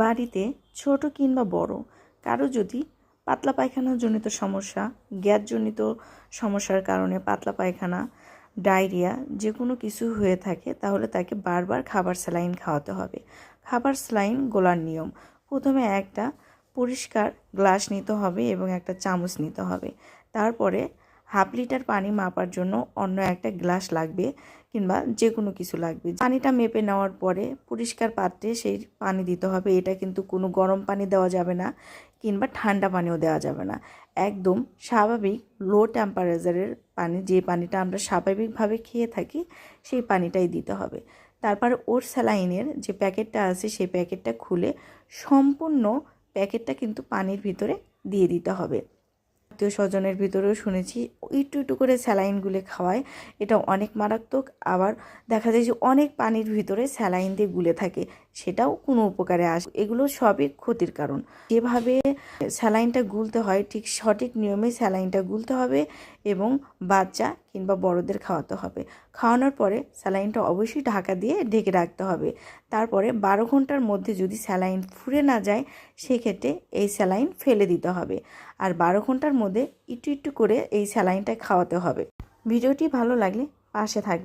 বাড়িতে ছোট কিংবা বড় কারো যদি পাতলা পায়খানাজনিত সমস্যা, গ্যাসজনিত সমস্যার কারণে পাতলা পায়খানা, ডায়রিয়া যে কোনো কিছু হয়ে থাকে, তাহলে তাকে বারবার খাবার স্যালাইন খাওয়াতে হবে। খাবার স্যালাইন গোলার নিয়ম: প্রথমে একটা পরিষ্কার গ্লাস নিতে হবে এবং একটা চামচ নিতে হবে। তারপরে হাফ লিটার পানি মাপার জন্য অন্য একটা গ্লাস লাগবে কিংবা যে কোনো কিছু লাগবে। পানিটা মেপে নেওয়ার পরে পরিষ্কার পাত্রে সেই পানি দিতে হবে। এটা কিন্তু কোনো গরম পানি দেওয়া যাবে না কিংবা ঠান্ডা পানিও দেওয়া যাবে না। একদম স্বাভাবিক লো টেম্পারেচারের পানি, যে পানিটা আমরা স্বাভাবিকভাবে খেয়ে থাকি, সেই পানিটাই দিতে হবে। তারপর ওর স্যালাইনের যে প্যাকেটটা আছে সেই প্যাকেটটা খুলে সম্পূর্ণ প্যাকেটটা কিন্তু পানির ভিতরে দিয়ে দিতে হবে। আত্মীয় স্বজনের ভিতরেও শুনেছি একটু একটু করে স্যালাইনগুলো খাওয়ায়, এটা অনেক মারাত্মক। আবার দেখা যায় যে অনেক পানির ভিতরে স্যালাইন দিয়ে গুলে থাকে, সেটাও কোনো উপকারে আসে। এগুলো সবই ক্ষতির কারণ। যেভাবে স্যালাইনটা গুলতে হয় ঠিক সঠিক নিয়মে স্যালাইনটা গুলতে হবে এবং বাচ্চা কিংবা বড়দের খাওয়াতে হবে। খাওয়ানোর পরে স্যালাইনটা অবশ্যই ঢাকা দিয়ে ঢেকে রাখতে হবে। তারপরে 12 ঘন্টার মধ্যে যদি স্যালাইন ফুরে না যায়, সেক্ষেত্রে এই স্যালাইন ফেলে দিতে হবে। আর 12 ঘন্টার মধ্যে একটু একটু করে এই স্যালাইনটা খাওয়াতে হবে। ভিডিওটি ভালো লাগলে পাশে থাকবে।